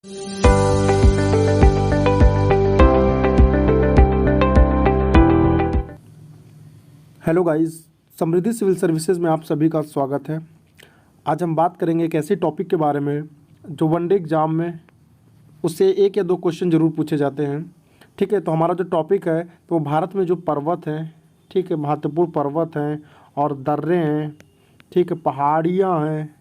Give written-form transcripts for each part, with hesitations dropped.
Hello guys, समृद्धि civil services में आप सभी का स्वागत है। आज हम बात करेंगे एक ऐसे टॉपिक के बारे में जो वनडे एग्ज़ाम में उससे एक या दो क्वेश्चन ज़रूर पूछे जाते हैं। ठीक है, तो हमारा जो टॉपिक है तो भारत में जो पर्वत हैं, ठीक है, महत्वपूर्ण पर्वत हैं और दर्रे हैं, ठीक है, पहाड़ियाँ हैं,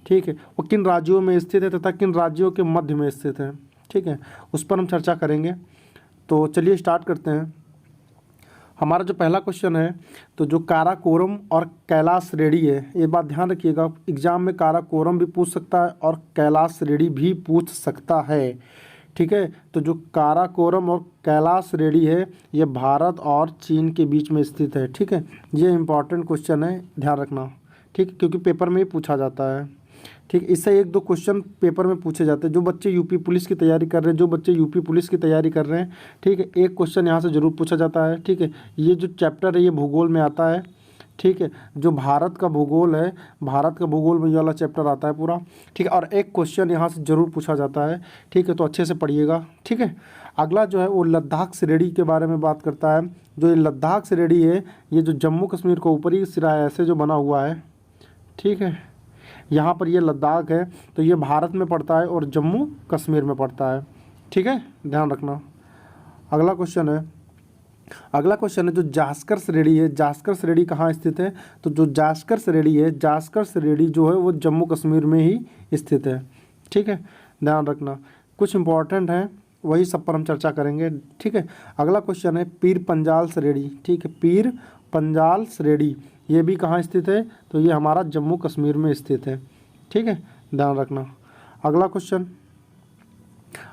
ठीक है, वो किन राज्यों में स्थित है तथा किन राज्यों के मध्य में स्थित है, ठीक है, उस पर हम चर्चा करेंगे। तो चलिए स्टार्ट करते हैं। हमारा जो पहला क्वेश्चन है तो जो काराकोरम और कैलाश श्रेणी है, ये बात ध्यान रखिएगा, एग्जाम में काराकोरम भी पूछ सकता है और कैलाश श्रेणी भी पूछ सकता है। ठीक है, तो जो काराकोरम और कैलाश श्रेणी है ये भारत और चीन के बीच में स्थित है। ठीक है, ये इंपॉर्टेंट क्वेश्चन है, ध्यान रखना। ठीक, क्योंकि पेपर में ही पूछा जाता है। ठीक, इससे एक दो क्वेश्चन पेपर में पूछे जाते हैं। जो बच्चे यूपी पुलिस की तैयारी कर रहे हैं, ठीक है, एक क्वेश्चन यहाँ से ज़रूर पूछा जाता है। ठीक है, ये जो चैप्टर है ये भूगोल में आता है। ठीक है, जो भारत का भूगोल है, भारत का भूगोल में ये वाला चैप्टर आता है पूरा। ठीक है, और एक क्वेश्चन यहाँ से ज़रूर पूछा जाता है। ठीक है, तो अच्छे से पढ़िएगा। ठीक है, अगला जो है वो लद्दाख श्रेणी के बारे में बात करता है। जो ये लद्दाख श्रेणी है ये जो जम्मू कश्मीर का ऊपरी सिरा है ऐसे जो बना हुआ है, ठीक है, यहाँ पर ये लद्दाख है तो ये भारत में पड़ता है और जम्मू कश्मीर में पड़ता है। ठीक है, ध्यान रखना। अगला क्वेश्चन है जो जास्कर श्रेणी है, जास्कर श्रेणी कहाँ स्थित है? तो जो जास्कर श्रेणी है, जास्कर श्रेणी जो है वो जम्मू कश्मीर में ही स्थित है। ठीक है, ध्यान रखना। कुछ इंपॉर्टेंट है वही सब पर हम चर्चा करेंगे। ठीक है, अगला क्वेश्चन है पीर पंजाल श्रेणी। ठीक है, पीर पंजाल श्रेणी ये भी कहाँ स्थित है? तो ये हमारा जम्मू कश्मीर में स्थित है। ठीक है, ध्यान रखना। अगला क्वेश्चन,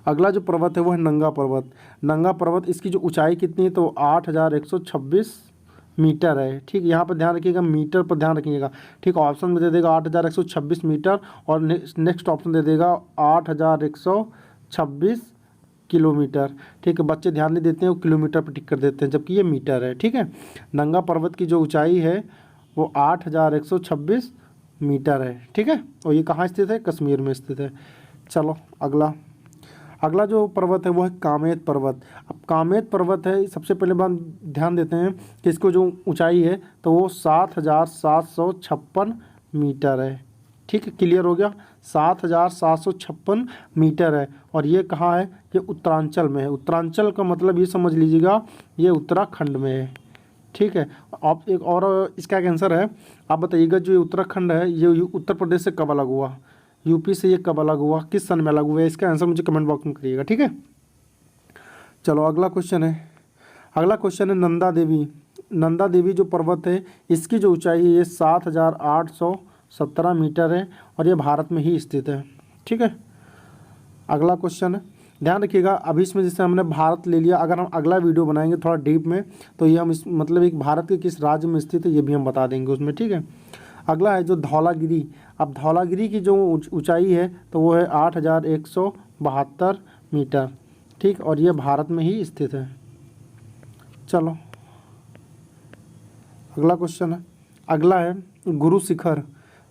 अगला जो पर्वत है वो है नंगा पर्वत। नंगा पर्वत, इसकी जो ऊंचाई कितनी है? तो 8126 मीटर है। ठीक, यहाँ पर ध्यान रखिएगा, मीटर पर ध्यान रखिएगा। ठीक, ऑप्शन में दे देगा 8126 मीटर और नेक्स्ट ऑप्शन दे देगा 8126 किलोमीटर। ठीक है, बच्चे ध्यान नहीं देते हैं, वो किलोमीटर पर टिक कर देते हैं जबकि ये मीटर है। ठीक है, नंगा पर्वत की जो ऊंचाई है वो 8126 मीटर है। ठीक है, और ये कहाँ स्थित है? कश्मीर में स्थित है। चलो अगला जो पर्वत है वो है कामेत पर्वत। अब कामेत पर्वत है, सबसे पहले बात ध्यान देते हैं कि इसको जो ऊंचाई है तो वो 7756 मीटर है। ठीक है, क्लियर हो गया, 7756 मीटर है। और ये कहाँ है? ये उत्तरांचल में है। उत्तरांचल का मतलब ये समझ लीजिएगा ये उत्तराखंड में है। ठीक है, आप एक और इसका आंसर है, आप बताइएगा जो ये उत्तराखंड है ये उत्तर प्रदेश से कब अलग हुआ, यूपी से ये कब अलग हुआ, किस सन में अलग हुआ है? इसका आंसर मुझे कमेंट बॉक्स में करिएगा। ठीक है, चलो अगला क्वेश्चन है नंदा देवी। नंदा देवी जो पर्वत है इसकी जो ऊंचाई है ये 7817 मीटर है और ये भारत में ही स्थित है। ठीक है, अगला क्वेश्चन है, ध्यान रखिएगा, अभी इसमें जैसे हमने भारत ले लिया, अगर हम अगला वीडियो बनाएंगे थोड़ा डीप में तो ये हम इस मतलब एक भारत के किस राज्य में स्थित है ये भी हम बता देंगे उसमें। ठीक है, अगला है जो धौलागिरी। अब धौलागिरी की जो ऊंचाई है तो वो है 8172 मीटर। ठीक, और ये भारत में ही स्थित है। चलो अगला क्वेश्चन है, अगला है गुरु शिखर।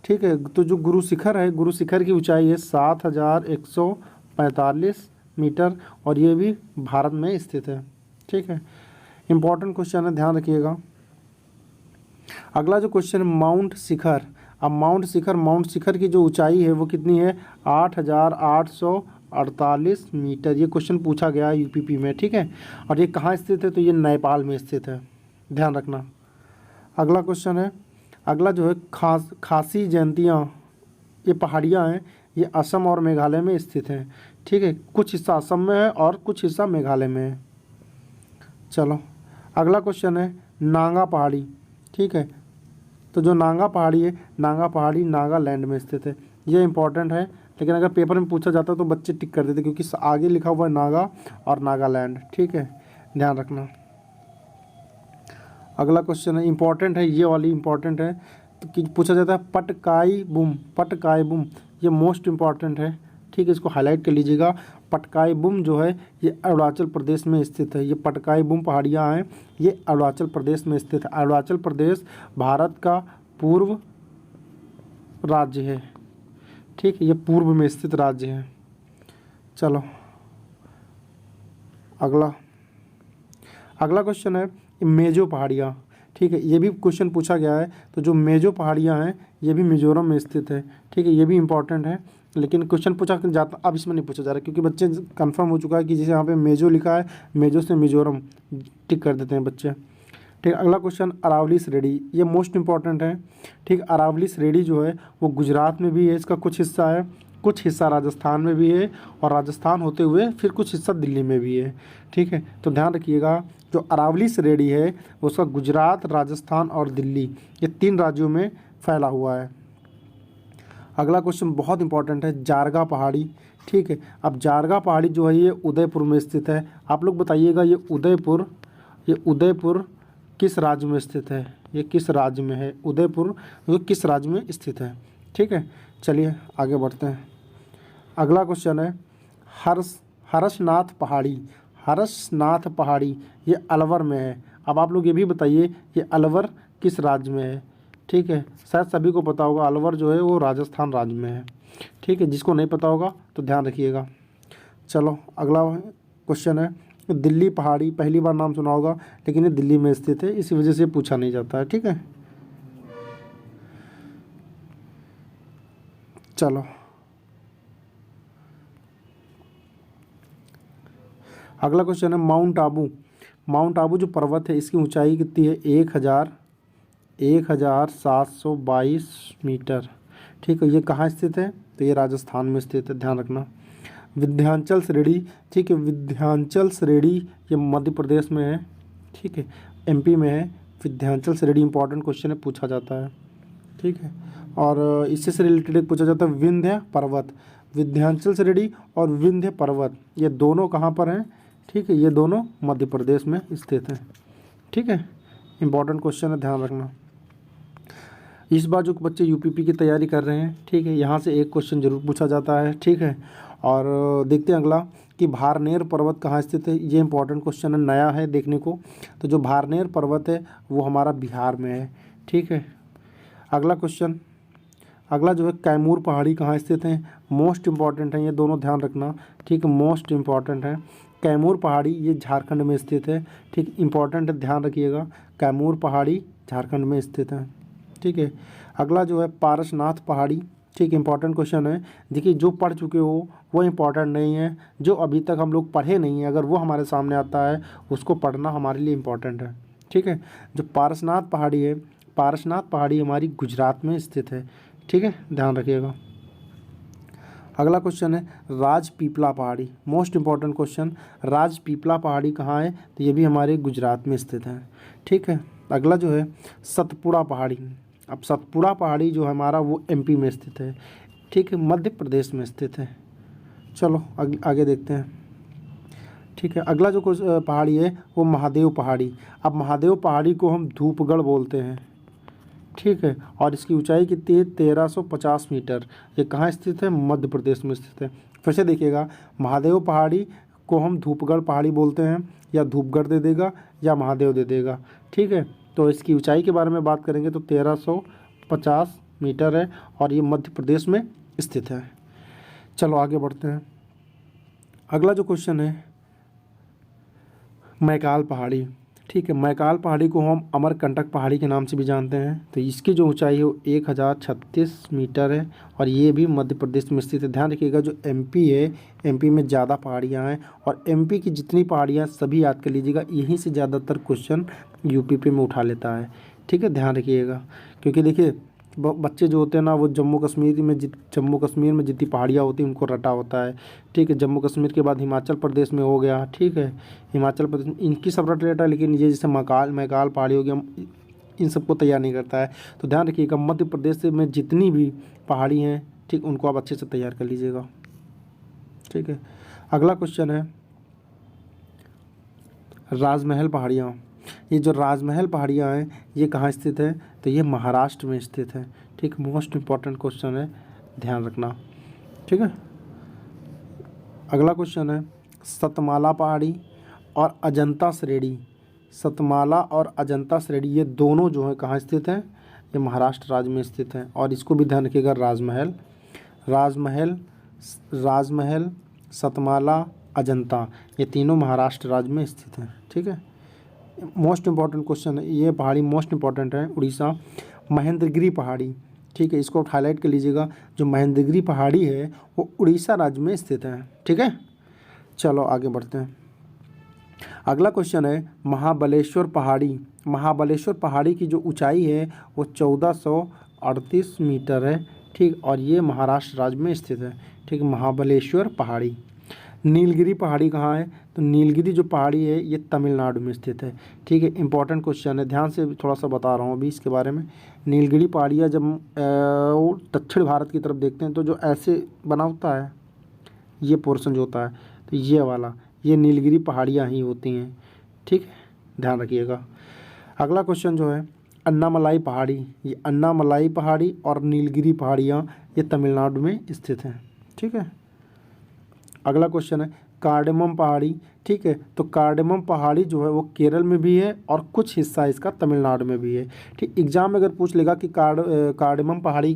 ठीक है, तो जो गुरु शिखर है, गुरु शिखर की ऊंचाई है 7145 मीटर और ये भी भारत में स्थित है। ठीक है, इंपॉर्टेंट क्वेश्चन है, ध्यान रखिएगा। अगला जो क्वेश्चन है माउंट शिखर। अब माउंट शिखर की जो ऊंचाई है वो कितनी है? 8848 मीटर। ये क्वेश्चन पूछा गया है यूपीपी में। ठीक है, और ये कहाँ स्थित है? तो ये नेपाल में स्थित है, ध्यान रखना। अगला क्वेश्चन है, अगला जो है खासी जयंतियाँ, ये पहाड़ियाँ हैं, ये असम और मेघालय में स्थित हैं। ठीक है, कुछ हिस्सा असम में है और कुछ हिस्सा मेघालय में है। चलो अगला क्वेश्चन है नागा पहाड़ी। ठीक है, तो जो नागा पहाड़ी है, नागा पहाड़ी नागालैंड में स्थित है। ये इंपॉर्टेंट है, लेकिन अगर पेपर में पूछा जाता तो बच्चे टिक कर देते क्योंकि आगे लिखा हुआ है नागा और नागालैंड। ठीक है, ध्यान रखना। अगला क्वेश्चन है, इंपॉर्टेंट है, ये वाली इंपॉर्टेंट है, तो कि पूछा जाता है पटकाई बुम, ये मोस्ट इंपॉर्टेंट है। ठीक है, इसको हाईलाइट कर लीजिएगा। पटकाई बुम जो है ये अरुणाचल प्रदेश में स्थित है। ये पटकाई बुम पहाड़ियाँ हैं, ये अरुणाचल प्रदेश में स्थित है। अरुणाचल प्रदेश भारत का पूर्व राज्य है। ठीक है, ये पूर्व में स्थित राज्य है। चलो अगला अगला क्वेश्चन है मेजो पहाड़ियाँ। ठीक है, ये भी क्वेश्चन पूछा गया है। तो जो मेजो पहाड़ियाँ हैं ये भी मिजोरम में स्थित है। ठीक है, ये भी इंपॉर्टेंट है, लेकिन क्वेश्चन पूछा जाता, अब इसमें नहीं पूछा जा रहा क्योंकि बच्चे कंफर्म हो चुका है कि जैसे यहाँ पे मेजो लिखा है, मेजो से मिजोरम टिक कर देते हैं बच्चे। ठीक, अगला क्वेश्चन अरावली श्रेणी, ये मोस्ट इंपॉर्टेंट है। ठीक, अरावली श्रेणी जो है वो गुजरात में भी है, इसका कुछ हिस्सा है, कुछ हिस्सा राजस्थान में भी है, और राजस्थान होते हुए फिर कुछ हिस्सा दिल्ली में भी है। ठीक है, तो ध्यान रखिएगा जो अरावली श्रेणी है उसका गुजरात, राजस्थान और दिल्ली ये 3 राज्यों में फैला हुआ है। अगला क्वेश्चन बहुत इंपॉर्टेंट है, जारगा पहाड़ी। ठीक है, अब जारगा पहाड़ी जो है ये उदयपुर में स्थित है। आप लोग बताइएगा ये उदयपुर किस राज्य में स्थित है, ये किस राज्य में है, उदयपुर ये किस राज्य में स्थित है। ठीक है, चलिए आगे बढ़ते हैं। अगला क्वेश्चन है हर्षनाथ पहाड़ी ये अलवर में है। अब आप लोग ये भी बताइए ये अलवर किस राज्य में है। ठीक है, शायद सभी को पता होगा अलवर जो है वो राजस्थान राज्य में है। ठीक है, जिसको नहीं पता होगा तो ध्यान रखिएगा। चलो अगला क्वेश्चन है दिल्ली पहाड़ी, पहली बार नाम सुना होगा लेकिन ये दिल्ली में स्थित है, इसी वजह से पूछा नहीं जाता है। ठीक है, चलो अगला क्वेश्चन है माउंट आबू जो पर्वत है इसकी ऊंचाई कितनी है, 1722 मीटर। ठीक है, ये कहाँ स्थित है, तो ये राजस्थान में स्थित है, ध्यान रखना। विंध्याचल श्रेणी, ठीक है, विंध्याचल श्रेणी ये मध्य प्रदेश में है। ठीक है, एमपी में है। विंध्याचल श्रेणी इंपॉर्टेंट क्वेश्चन है, पूछा जाता है। ठीक है, और इससे से रिलेटेड एक पूछा जाता है विंध्य पर्वत, विंध्याचल श्रेणी और विंध्य पर्वत ये दोनों कहाँ पर हैं। ठीक है, ये दोनों मध्य प्रदेश में स्थित हैं। ठीक है, इंपॉर्टेंट क्वेश्चन है, ध्यान रखना। इस बार जो बच्चे यूपीपी की तैयारी कर रहे हैं, ठीक है, यहाँ से एक क्वेश्चन जरूर पूछा जाता है। ठीक है, और देखते हैं अगला कि भारनेर पर्वत कहाँ स्थित है। ये इंपॉर्टेंट क्वेश्चन है, नया है देखने को। तो जो भारनेर पर्वत है वो हमारा बिहार में है। ठीक है, अगला क्वेश्चन, अगला जो है कैमूर पहाड़ी कहाँ स्थित है, मोस्ट इंपॉर्टेंट है, ये दोनों ध्यान रखना। ठीक है, मोस्ट इंपॉर्टेंट है। कैमूर पहाड़ी ये झारखंड में स्थित है। ठीक, इंपॉर्टेंट है, ध्यान रखिएगा। कैमूर पहाड़ी झारखंड में स्थित है। ठीक है, अगला जो है पारसनाथ पहाड़ी। ठीक, इंपॉर्टेंट क्वेश्चन है। देखिए जो पढ़ चुके हो वो इंपॉर्टेंट नहीं है, जो अभी तक हम लोग पढ़े नहीं हैं अगर वो हमारे सामने आता है उसको पढ़ना हमारे लिए इंपॉर्टेंट है। ठीक है, जो पारसनाथ पहाड़ी है, पारसनाथ पहाड़ी हमारी गुजरात में स्थित है। ठीक है, ध्यान रखिएगा। अगला क्वेश्चन है राजपीपला पहाड़ी, मोस्ट इंपॉर्टेंट क्वेश्चन। राजपीपला पहाड़ी कहाँ है, तो ये भी हमारे गुजरात में स्थित है। ठीक है, अगला जो है सतपुड़ा पहाड़ी। अब सतपुड़ा पहाड़ी जो हमारा वो एमपी में स्थित है। ठीक है, मध्य प्रदेश में स्थित है। चलो आगे देखते हैं। ठीक है, अगला जो पहाड़ी है वो महादेव पहाड़ी। अब महादेव पहाड़ी को हम धूपगढ़ बोलते हैं। ठीक है, और इसकी ऊंचाई कितनी है, 1350 मीटर। ये कहाँ स्थित है, मध्य प्रदेश में स्थित है। फिर से देखिएगा, महादेव पहाड़ी को हम धूपगढ़ पहाड़ी बोलते हैं, या धूपगढ़ दे देगा या महादेव दे देगा। ठीक है, तो इसकी ऊंचाई के बारे में बात करेंगे तो 1350 मीटर है और ये मध्य प्रदेश में स्थित है। चलो आगे बढ़ते हैं। अगला जो क्वेश्चन है मैकाल पहाड़ी। ठीक है, मैकाल पहाड़ी को हम अमरकंटक पहाड़ी के नाम से भी जानते हैं। तो इसकी जो ऊंचाई है वो 1036 मीटर है और ये भी मध्य प्रदेश में स्थित है। ध्यान रखिएगा, जो एमपी है, एमपी में ज़्यादा पहाड़ियाँ हैं और एमपी की जितनी पहाड़ियाँ सभी याद कर लीजिएगा, यहीं से ज़्यादातर क्वेश्चन यूपी में उठा लेता है। ठीक है, ध्यान रखिएगा, क्योंकि देखिए बच्चे जो होते हैं ना वो जम्मू कश्मीर में जितनी पहाड़ियाँ होती हैं उनको रटा होता है। ठीक है, जम्मू कश्मीर के बाद हिमाचल प्रदेश में हो गया। ठीक है, हिमाचल प्रदेश इनकी सब रट लेता है, लेकिन ये जैसे मैकाल पहाड़ी हो गया इन सबको तैयार नहीं करता है। तो ध्यान रखिएगा, मध्य प्रदेश में जितनी भी पहाड़ी हैं, ठीक, उनको आप अच्छे से तैयार कर लीजिएगा। ठीक है, अगला क्वेश्चन है राजमहल पहाड़ियाँ। ये जो राजमहल पहाड़ियाँ हैं ये कहाँ स्थित है, तो ये महाराष्ट्र में स्थित है। ठीक, मोस्ट इम्पॉर्टेंट क्वेश्चन है, ध्यान रखना। ठीक है, अगला क्वेश्चन है सतमाला पहाड़ी और अजंता श्रेणी। सतमाला और अजंता श्रेणी ये दोनों जो है कहाँ स्थित हैं, ये महाराष्ट्र राज्य में स्थित हैं। और इसको भी ध्यान रखिएगा, राजमहल सतमाला, अजंता, ये तीनों महाराष्ट्र राज्य में स्थित हैं। ठीक है, मोस्ट इम्पॉर्टेंट क्वेश्चन है, ये पहाड़ी मोस्ट इम्पॉर्टेंट है। उड़ीसा महेंद्रगिरी पहाड़ी, ठीक है, इसको हाईलाइट कर लीजिएगा। जो महेंद्रगिरी पहाड़ी है वो उड़ीसा राज्य में स्थित है। ठीक है, चलो आगे बढ़ते हैं। अगला क्वेश्चन है महाबलेश्वर पहाड़ी। महाबलेश्वर पहाड़ी की जो ऊंचाई है वो 1438 मीटर है। ठीक, और ये महाराष्ट्र राज्य में स्थित है। ठीक, महाबलेश्वर पहाड़ी। नीलगिरी पहाड़ी कहाँ है? तो नीलगिरी जो पहाड़ी है ये तमिलनाडु में स्थित है। ठीक है, इंपॉर्टेंट क्वेश्चन है, ध्यान से थोड़ा सा बता रहा हूँ अभी इसके बारे में। नीलगिरी पहाड़ियाँ जब दक्षिण भारत की तरफ देखते हैं तो जो ऐसे बना होता है ये पोर्शन जो होता है, तो ये वाला ये नीलगिरी पहाड़ियाँ ही होती हैं। ठीक है, ध्यान रखिएगा। अगला क्वेश्चन जो है अन्नामलाई पहाड़ी। ये अन्नामलाई पहाड़ी और नीलगिरी पहाड़ियाँ ये तमिलनाडु में स्थित हैं। ठीक है, अगला क्वेश्चन है कार्डेमम पहाड़ी। ठीक है, तो कार्डेमम पहाड़ी जो है वो केरल में भी है और कुछ हिस्सा इसका तमिलनाडु में भी है। ठीक, एग्जाम में अगर पूछ लेगा कि कार्डेमम पहाड़ी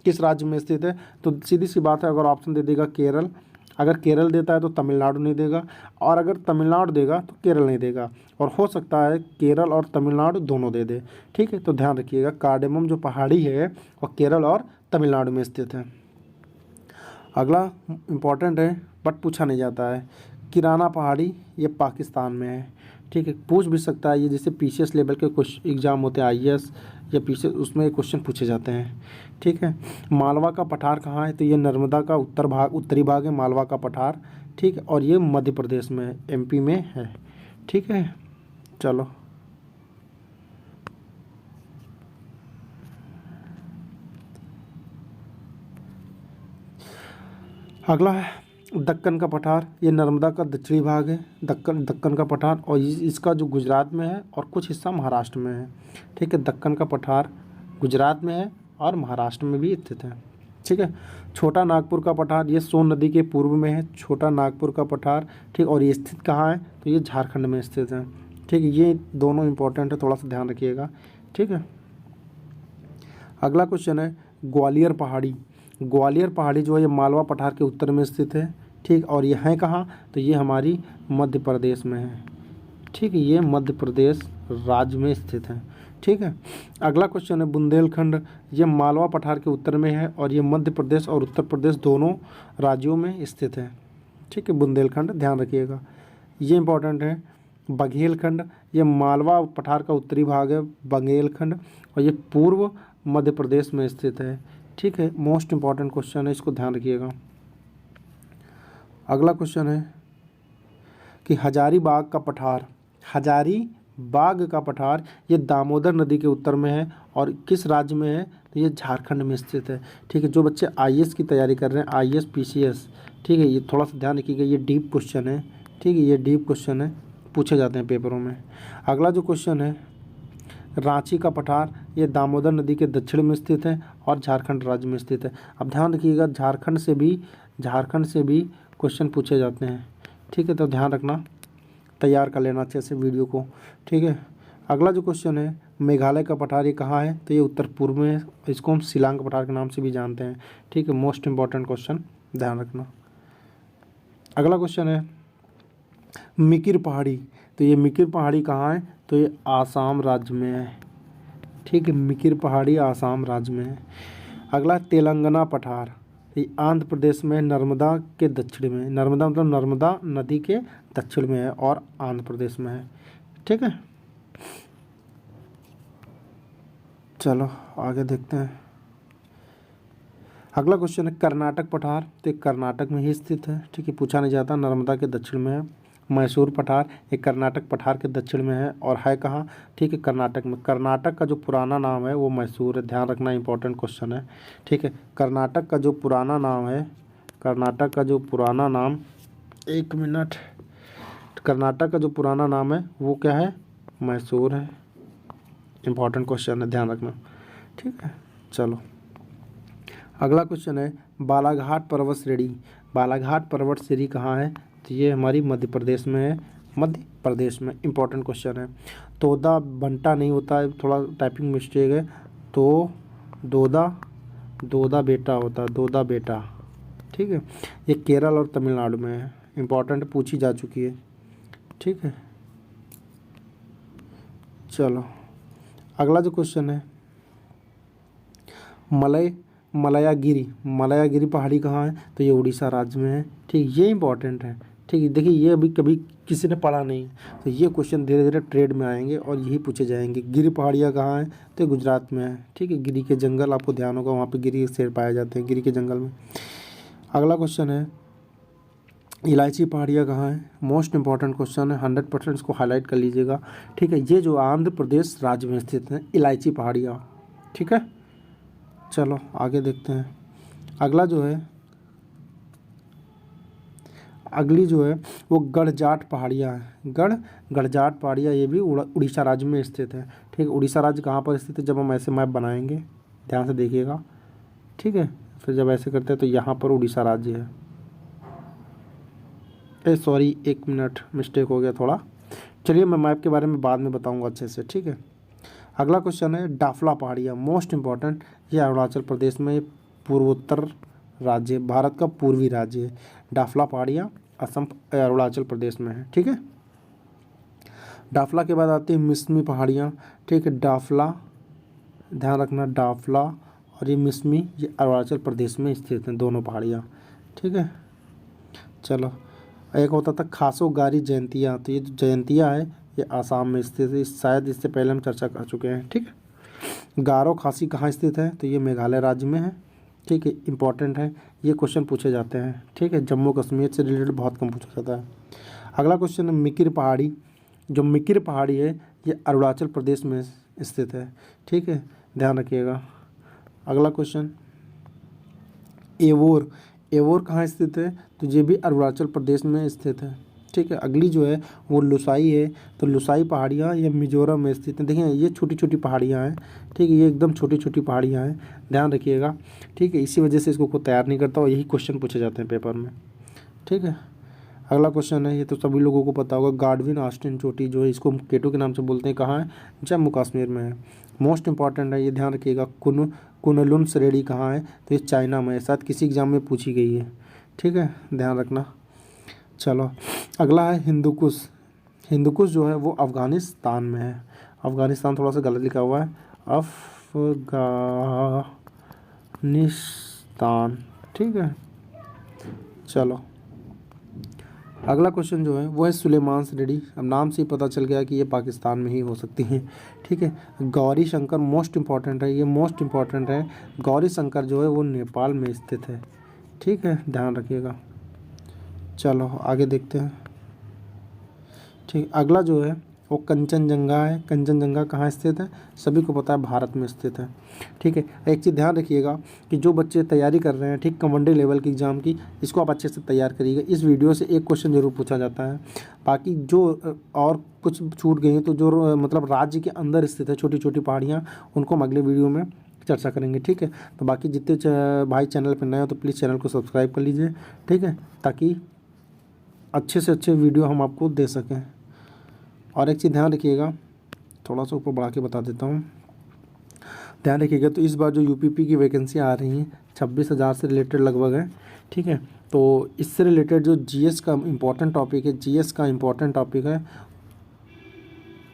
किस राज्य में स्थित है, तो सीधी सी बात है, अगर ऑप्शन दे देगा केरल, अगर केरल देता है तो तमिलनाडु नहीं देगा, और अगर तमिलनाडु देगा तो केरल नहीं देगा, और हो सकता है केरल और तमिलनाडु दोनों दे दे। ठीक है, तो ध्यान रखिएगा कार्डेमम जो पहाड़ी है वो केरल और तमिलनाडु में स्थित है। अगला इम्पॉर्टेंट है बट पूछा नहीं जाता है, किराना पहाड़ी, ये पाकिस्तान में है। ठीक है, पूछ भी सकता है, ये जैसे पीसीएस लेवल के कुछ एग्जाम होते हैं आईएएस या पीसीएस, उसमें क्वेश्चन पूछे जाते हैं। ठीक है, मालवा का पठार कहाँ है? तो ये नर्मदा का उत्तरी भाग है मालवा का पठार। ठीक है, और ये मध्य प्रदेश में है, एमपी में है। ठीक है, चलो अगला है दक्कन का पठार। ये नर्मदा का दक्षिणी भाग है, दक्कन का पठार, और इसका जो गुजरात में है और कुछ हिस्सा महाराष्ट्र में है। ठीक है, दक्कन का पठार गुजरात में है और महाराष्ट्र में भी स्थित है। ठीक है, छोटा नागपुर का पठार, ये सोन नदी के पूर्व में है, छोटा नागपुर का पठार। ठीक, और ये स्थित कहाँ है? तो ये झारखंड में स्थित है। ठीक है, ये दोनों इंपॉर्टेंट है, थोड़ा सा ध्यान रखिएगा। ठीक है, अगला क्वेश्चन है ग्वालियर पहाड़ी। ग्वालियर पहाड़ी जो है ये मालवा पठार के उत्तर में स्थित है। ठीक, और ये है कहाँ? तो ये हमारी मध्य प्रदेश में है। ठीक है, ये मध्य प्रदेश राज्य में स्थित है। ठीक है, अगला क्वेश्चन है बुंदेलखंड। ये मालवा पठार के उत्तर में है और ये मध्य प्रदेश और उत्तर प्रदेश दोनों राज्यों में स्थित है। ठीक है, बुंदेलखंड ध्यान रखिएगा। ये इंपॉर्टेंट है बघेलखंड। ये मालवा पठार का उत्तरी भाग है बघेलखंड, और ये पूर्व मध्य प्रदेश में स्थित है। ठीक है, मोस्ट इम्पॉर्टेंट क्वेश्चन है, इसको ध्यान रखिएगा। अगला क्वेश्चन है कि हजारीबाग का पठार। हजारीबाग का पठार ये दामोदर नदी के उत्तर में है और किस राज्य में है? तो ये झारखंड में स्थित है। ठीक है, जो बच्चे आईएएस की तैयारी कर रहे हैं, आईएएस पीसीएस, ठीक है, ये थोड़ा सा ध्यान रखिएगा, ये डीप क्वेश्चन है। ठीक है, ये डीप क्वेश्चन है, पूछे जाते हैं पेपरों में। अगला जो क्वेश्चन है रांची का पठार, ये दामोदर नदी के दक्षिण में स्थित है और झारखंड राज्य में स्थित है। अब ध्यान रखिएगा झारखंड से भी क्वेश्चन पूछे जाते हैं। ठीक है, तो ध्यान रखना, तैयार कर लेना अच्छे से वीडियो को। ठीक है, अगला जो क्वेश्चन है मेघालय का पठार, ये कहाँ है? तो ये उत्तर पूर्व में है, इसको हम शिलांग पठार के नाम से भी जानते हैं। ठीक है, मोस्ट इम्पॉर्टेंट क्वेश्चन, ध्यान रखना। अगला क्वेश्चन है मिकिर पहाड़ी। तो ये मिकिर पहाड़ी कहाँ है? तो ये आसाम राज्य में है। ठीक है, मिकिर पहाड़ी आसाम राज्य में है। अगला तेलंगाना पठार, ये आंध्र प्रदेश में नर्मदा के दक्षिण में, नर्मदा मतलब नर्मदा नदी के दक्षिण में है और आंध्र प्रदेश में है। ठीक है, चलो आगे देखते हैं। अगला क्वेश्चन है कर्नाटक पठार। तो ये कर्नाटक में ही स्थित है। ठीक है, पूछा नहीं जाता, नर्मदा के दक्षिण में है। मैसूर पठार, ये कर्नाटक पठार के दक्षिण में है और है कहाँ? ठीक है, कर्नाटक में। कर्नाटक का जो पुराना नाम है वो मैसूर है, ध्यान रखना, इंपॉर्टेंट क्वेश्चन है। ठीक है, कर्नाटक का जो पुराना नाम है, कर्नाटक का जो पुराना नाम, एक मिनट, कर्नाटक का जो पुराना नाम है वो क्या है? मैसूर है। इंपॉर्टेंट क्वेश्चन है, ध्यान रखना। ठीक है, चलो अगला क्वेश्चन है बालाघाट पर्वत श्रेणी। बालाघाट पर्वत श्रेणी कहाँ है? तो ये हमारी मध्य प्रदेश में है, मध्य प्रदेश में। इंपॉर्टेंट क्वेश्चन है। तोदा बंटा नहीं होता है, थोड़ा टाइपिंग मिस्टेक है, तो दोदा बेटा होता है, दोदा बेटा। ठीक है। ये केरल और तमिलनाडु में है, इम्पॉर्टेंट पूछी जा चुकी है, ठीक है। चलो अगला जो क्वेश्चन है, मलयागिरी पहाड़ी कहाँ है, तो ये उड़ीसा राज्य में है, ठीक। ये इंपॉर्टेंट है, ठीक है। देखिए ये अभी कभी किसी ने पढ़ा नहीं है, तो ये क्वेश्चन धीरे धीरे ट्रेड में आएंगे और यही पूछे जाएंगे। गिरी पहाड़ियाँ कहाँ है, तो गुजरात में है, ठीक है। गिरी के जंगल आपको ध्यान होगा, वहाँ पे गिरी के शेर पाए जाते हैं गिरी के जंगल में। अगला क्वेश्चन है, इलायची पहाड़ियाँ कहाँ है, मोस्ट इंपॉर्टेंट क्वेश्चन है, 100% इसको हाईलाइट कर लीजिएगा, ठीक है। ये जो आंध्र प्रदेश राज्य में स्थित है इलायची पहाड़ियाँ, ठीक है। चलो आगे देखते हैं। अगली जो है वो गढ़जाट पहाड़ियाँ हैं। गढ़जाट पहाड़ियाँ ये भी उड़ीसा राज्य में स्थित है, ठीक है। उड़ीसा राज्य कहाँ पर स्थित है, जब हम ऐसे मैप बनाएंगे ध्यान से देखिएगा, ठीक है। फिर जब ऐसे करते हैं तो यहाँ पर उड़ीसा राज्य है। सॉरी 1 मिनट मिस्टेक हो गया थोड़ा, चलिए मैं मैप के बारे में बाद में बताऊँगा अच्छे से, ठीक है। अगला क्वेश्चन है डाफला पहाड़ियाँ, मोस्ट इंपॉर्टेंट। ये अरुणाचल प्रदेश में पूर्वोत्तर राज्य, भारत का पूर्वी राज्य है। डाफला पहाड़ियाँ असम अरुणाचल प्रदेश में है, ठीक है। डाफला के बाद आती है मिसमी पहाड़ियाँ, ठीक है। डाफला ध्यान रखना, डाफला और ये मिसमी ये अरुणाचल प्रदेश में स्थित हैं दोनों पहाड़ियाँ, ठीक है। चलो एक होता था खासो गारी जयंतिया, तो ये जो जयंतिया है ये आसाम में स्थित है, शायद इससे पहले हम चर्चा कर चुके हैं, ठीक है। गारो खासी कहाँ स्थित है, तो ये मेघालय राज्य में है, ठीक है। इंपॉर्टेंट है, ये क्वेश्चन पूछे जाते हैं, ठीक है। जम्मू कश्मीर से रिलेटेड बहुत कम पूछा जाता है। अगला क्वेश्चन है मिकिर पहाड़ी। जो मिकिर पहाड़ी है ये अरुणाचल प्रदेश में स्थित है, ठीक है, ध्यान रखिएगा। अगला क्वेश्चन एवोर कहाँ स्थित है, तो ये भी अरुणाचल प्रदेश में स्थित है, ठीक है। अगली जो है वो लुसाई है, तो लुसाई पहाड़ियाँ ये मिजोरम में स्थित हैं। देखिए ये छोटी छोटी पहाड़ियाँ हैं, ठीक है। ये एकदम छोटी छोटी पहाड़ियाँ हैं, ध्यान रखिएगा, ठीक है। इसी वजह से इसको कोई तैयार नहीं करता और यही क्वेश्चन पूछे जाते हैं पेपर में, ठीक है। अगला क्वेश्चन है, ये तो सभी लोगों को पता होगा, गाडविन ऑस्टिन चोटी जो है इसको केटो के नाम से बोलते हैं, कहाँ है, जम्मू कश्मीर में है। मोस्ट इंपॉर्टेंट है, ये ध्यान रखिएगा। कुनलुन श्रेणी कहाँ है, तो ये चाइना में है, शायद किसी एग्जाम में पूछी गई है, ठीक है, ध्यान रखना। चलो अगला है हिंदुकुश। हिंदुकुश जो है वो अफ़गानिस्तान में है। अफ़गानिस्तान थोड़ा सा गलत लिखा हुआ है, अफ़गानिस्तान, ठीक है। चलो अगला क्वेश्चन जो है वो है सुलेमान श्रेणी। अब नाम से ही पता चल गया कि ये पाकिस्तान में ही हो सकती हैं, ठीक है। गौरी शंकर मोस्ट इंपॉर्टेंट है, ये मोस्ट इंपॉर्टेंट है। गौरी शंकर जो है वो नेपाल में स्थित है, ठीक है, ध्यान रखिएगा। चलो आगे देखते हैं, ठीक। अगला जो है वो कंचनजंगा है। कंचनजंगा कहाँ स्थित है, सभी को पता है भारत में स्थित है, ठीक है। एक चीज़ ध्यान रखिएगा कि जो बच्चे तैयारी कर रहे हैं, ठीक, कमांडो लेवल की एग्ज़ाम की, इसको आप अच्छे से तैयार करिएगा। इस वीडियो से एक क्वेश्चन जरूर पूछा जाता है। बाकी जो और कुछ छूट गई हैं तो जो मतलब राज्य के अंदर स्थित है छोटी छोटी पहाड़ियाँ, उनको हम अगले वीडियो में चर्चा करेंगे, ठीक है। तो बाकी जितने भाई चैनल पर नए हो तो प्लीज़ चैनल को सब्सक्राइब कर लीजिए, ठीक है, ताकि अच्छे से अच्छे वीडियो हम आपको दे सकें। और एक चीज़ ध्यान रखिएगा, थोड़ा सा ऊपर बढ़ा के बता देता हूँ, ध्यान रखिएगा। तो इस बार जो यूपीपी की वैकेंसी आ रही हैं 26,000 से रिलेटेड लगभग है, ठीक है। तो इससे रिलेटेड जो जीएस का इम्पोर्टेंट टॉपिक है, जीएस का इम्पोर्टेंट टॉपिक है,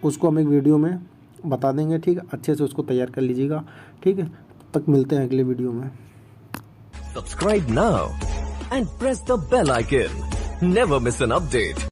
उसको हम एक वीडियो में बता देंगे, ठीक है। अच्छे से उसको तैयार कर लीजिएगा, ठीक है। तब तक मिलते हैं अगले वीडियो में। Subscribe now and press the bell icon. Never miss an update.